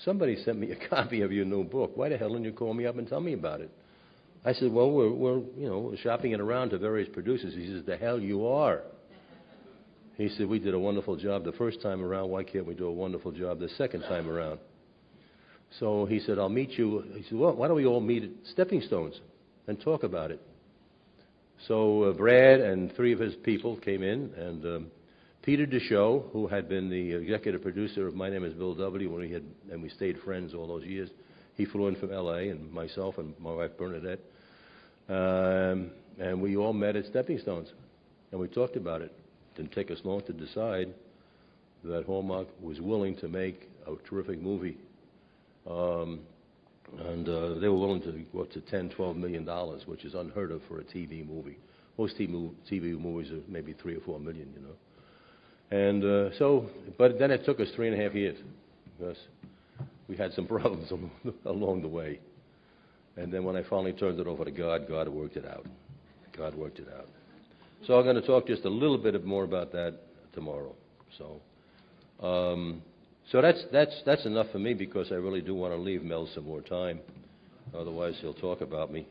somebody sent me a copy of your new book. Why the hell didn't you call me up and tell me about it? I said, well, we're shopping it around to various producers. He says, the hell you are. He said, we did a wonderful job the first time around. Why can't we do a wonderful job the second time around? So he said, I'll meet you. He said, well, why don't we all meet at Stepping Stones and talk about it? So Brad and 3 of his people came in, and Peter DeShow, who had been the executive producer of My Name is Bill W. and we stayed friends all those years, he flew in from L.A., and myself and my wife Bernadette, and we all met at Stepping Stones, and we talked about it. It didn't take us long to decide that Hallmark was willing to make a terrific movie. They were willing to go up to $10-12 million, which is unheard of for a TV movie. Most TV movies are maybe $3 or $4 million, And but then it took us 3.5 years, because we had some problems along the way. And then when I finally turned it over to God, God worked it out. God worked it out. So I'm going to talk just a little bit more about that tomorrow. So that's enough for me, because I really do want to leave Mel some more time. Otherwise, he'll talk about me.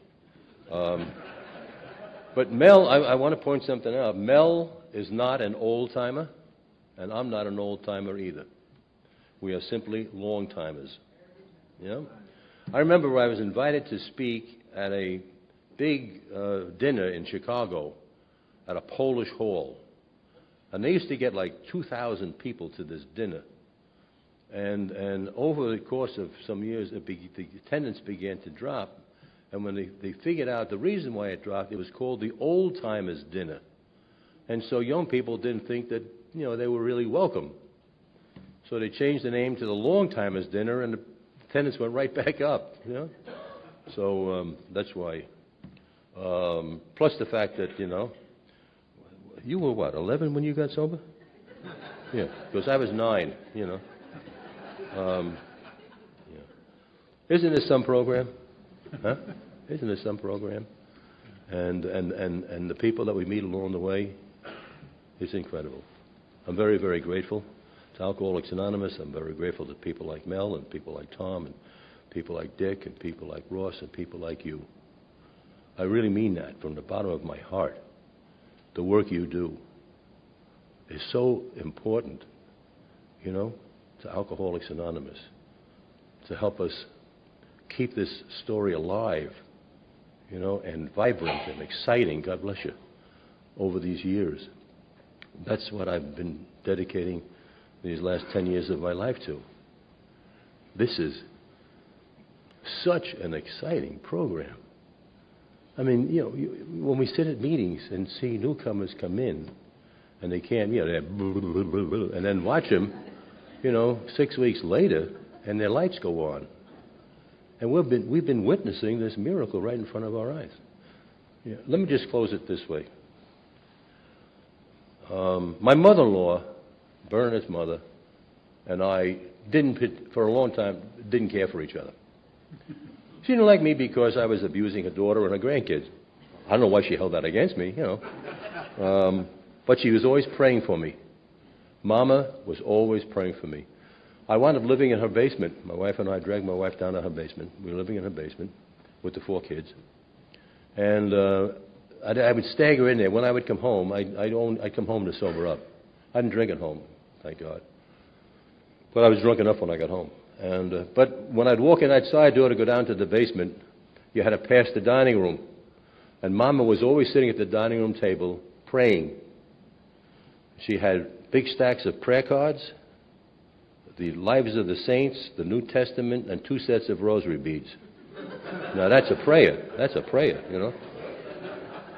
But Mel, I want to point something out. Mel is not an old-timer, and I'm not an old-timer either. We are simply long-timers. I remember I was invited to speak at a big dinner in Chicago at a Polish hall. And they used to get like 2,000 people to this dinner. And over the course of some years, the attendance began to drop. And when they figured out the reason why it dropped, it was called the Old-Timers Dinner. And so young people didn't think that, they were really welcome. So they changed the name to the Long-Timers Dinner, and the attendance went right back up, So that's why. Plus the fact that, you were what, 11 when you got sober? Yeah, because I was 9, Yeah. Isn't this some program? Huh? Isn't this some program? And the people that we meet along the way, it's incredible. I'm very, very grateful to Alcoholics Anonymous. I'm very grateful to people like Mel and people like Tom and people like Dick and people like Ross and people like you. I really mean that from the bottom of my heart. The work you do is so important, to Alcoholics Anonymous, to help us keep this story alive, and vibrant and exciting, God bless you, over these years. That's what I've been dedicating these last 10 years of my life to. This is such an exciting program. I mean, when we sit at meetings and see newcomers come in, and they can't, they're and then watch them, 6 weeks later, and their lights go on. And we've been witnessing this miracle right in front of our eyes. Yeah. Let me just close it this way. My mother-in-law, Bernadette's mother, and I for a long time, didn't care for each other. She didn't like me because I was abusing her daughter and her grandkids. I don't know why she held that against me, but she was always praying for me. Mama was always praying for me. I wound up living in her basement. My wife and I dragged my wife down to her basement. We were living in her basement with the 4 kids. And I would stagger in there. When I would come home, I'd come home to sober up. I didn't drink at home, thank God. But I was drunk enough when I got home. But when I'd walk in that side door to go down to the basement, you had to pass the dining room. And Mama was always sitting at the dining room table praying. She had big stacks of prayer cards, the Lives of the Saints, the New Testament, and 2 sets of rosary beads. Now that's a prayer. That's a prayer,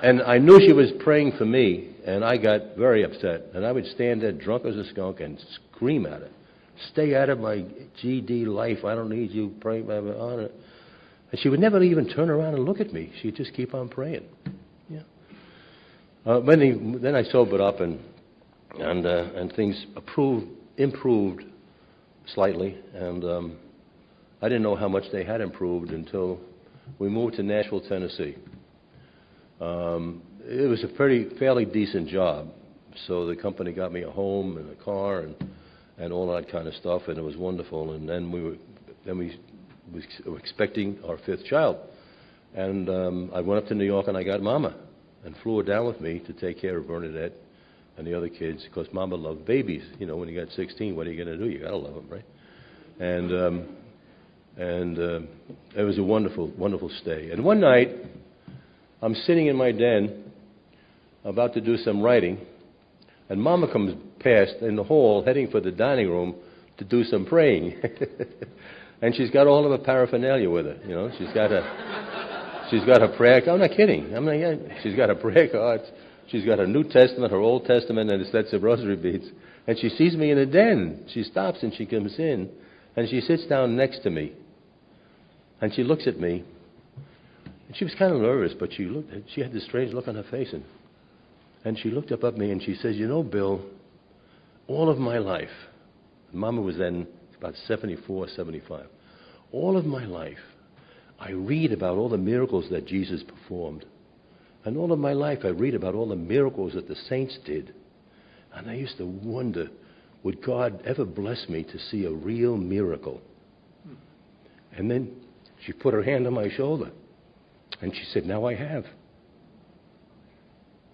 And I knew she was praying for me, and I got very upset. And I would stand there drunk as a skunk and scream at her. Stay out of my GD life. I don't need you praying. And she would never even turn around and look at me. She'd just keep on praying. Yeah. Then I sobered up, and things improved slightly, and I didn't know how much they had improved until we moved to Nashville, Tennessee. It was a fairly decent job, so the company got me a home and a car and all that kind of stuff, and it was wonderful. And then we were expecting our 5th child, and I went up to New York and I got Mama and flew her down with me to take care of Bernadette and the other kids, because Mama loved babies. When you got 16, what are you going to do? You got to love them, right? And it was a wonderful, wonderful stay. And one night, I'm sitting in my den, about to do some writing, and Mama comes past in the hall, heading for the dining room to do some praying. And she's got all of her paraphernalia with her. She's got her prayer card. I'm not kidding. She's got her prayer cards. She's got her New Testament, her Old Testament, and a set of rosary beads. And she sees me in the den. She stops and she comes in, and she sits down next to me. And she looks at me. And she was kind of nervous, but she had this strange look on her face. And she looked up at me and she says, Bill, all of my life, Mama was then about 74, 75, all of my life, I read about all the miracles that Jesus performed. And all of my life, I read about all the miracles that the saints did. And I used to wonder, would God ever bless me to see a real miracle? And then she put her hand on my shoulder, and she said, now I have.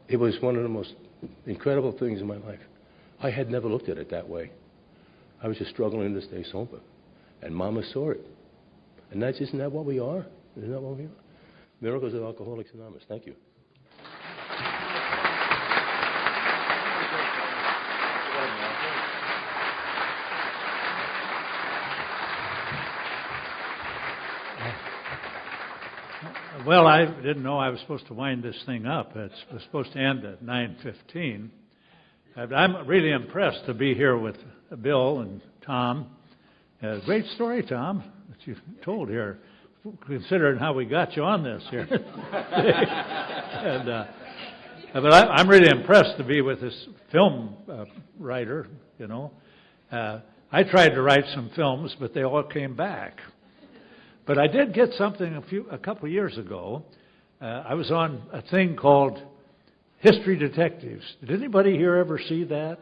It was one of the most incredible things in my life. I had never looked at it that way. I was just struggling to stay sober. And Mama saw it. And isn't that what we are? Isn't that what we are? Miracles of Alcoholics Anonymous. Thank you.
Well, I didn't know I was supposed to wind this thing up. It was supposed to end at 9:15. I'm really impressed to be here with Bill and Tom. Great story, Tom, that you told here, considering how we got you on this here. But I'm really impressed to be with this film writer, I tried to write some films, but they all came back. But I did get something a couple of years ago. I was on a thing called History Detectives. Did anybody here ever see that?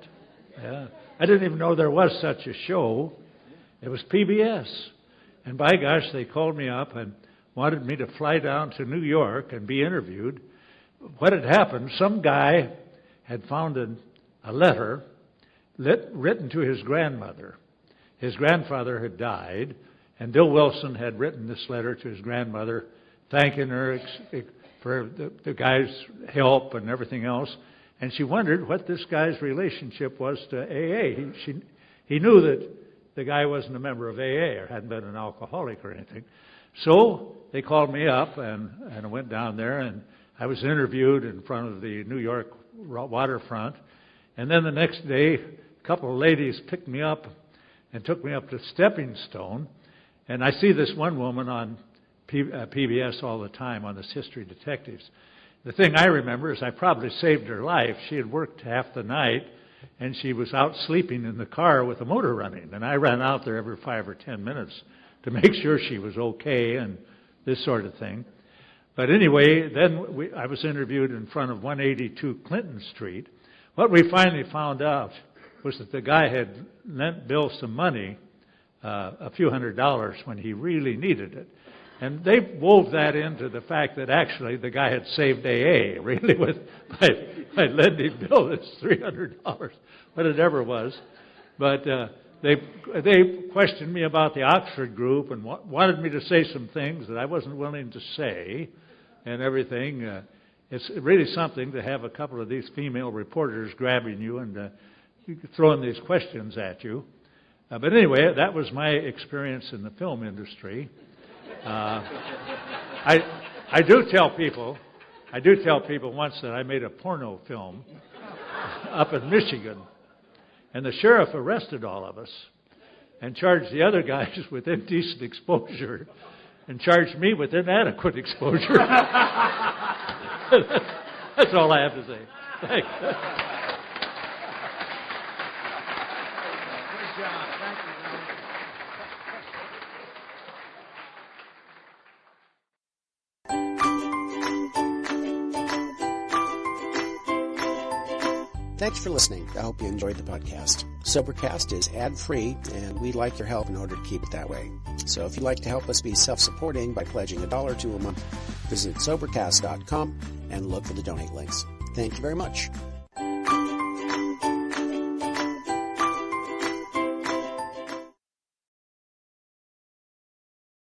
Yeah. I didn't even know there was such a show. It was PBS. And by gosh, they called me up and wanted me to fly down to New York and be interviewed. What had happened, some guy had found a letter written to his grandmother. His grandfather had died, and Bill Wilson had written this letter to his grandmother, thanking her for the guy's help and everything else. And she wondered what this guy's relationship was to AA. He knew that the guy wasn't a member of AA or hadn't been an alcoholic or anything. So they called me up, and I went down there, and I was interviewed in front of the New York waterfront. And then the next day, a couple of ladies picked me up and took me up to Stepping Stone. And I see this one woman on PBS all the time on this History Detectives. The thing I remember is I probably saved her life. She had worked half the night, and she was out sleeping in the car with the motor running. And I ran out there every 5 or 10 minutes to make sure she was okay and this sort of thing. But anyway, then I was interviewed in front of 182 Clinton Street. What we finally found out was that the guy had lent Bill some money, a few $100s, when he really needed it. And they wove that into the fact that actually the guy had saved AA, really, by lending Bill this $300, whatever it was. But they questioned me about the Oxford group and wanted me to say some things that I wasn't willing to say and everything. It's really something to have a couple of these female reporters grabbing you and throwing these questions at you. But anyway, that was my experience in the film industry. I do tell people once that I made a porno film up in Michigan, and the sheriff arrested all of us and charged the other guys with indecent exposure and charged me with inadequate exposure. That's all I have to say. Thanks.
Good job. Thank you, John.
Thanks for listening. I hope you enjoyed the podcast. Sobercast is ad-free, and we'd like your help in order to keep it that way. So if you'd like to help us be self-supporting by pledging $1 or $2 a month, visit Sobercast.com and look for the donate links. Thank you very much.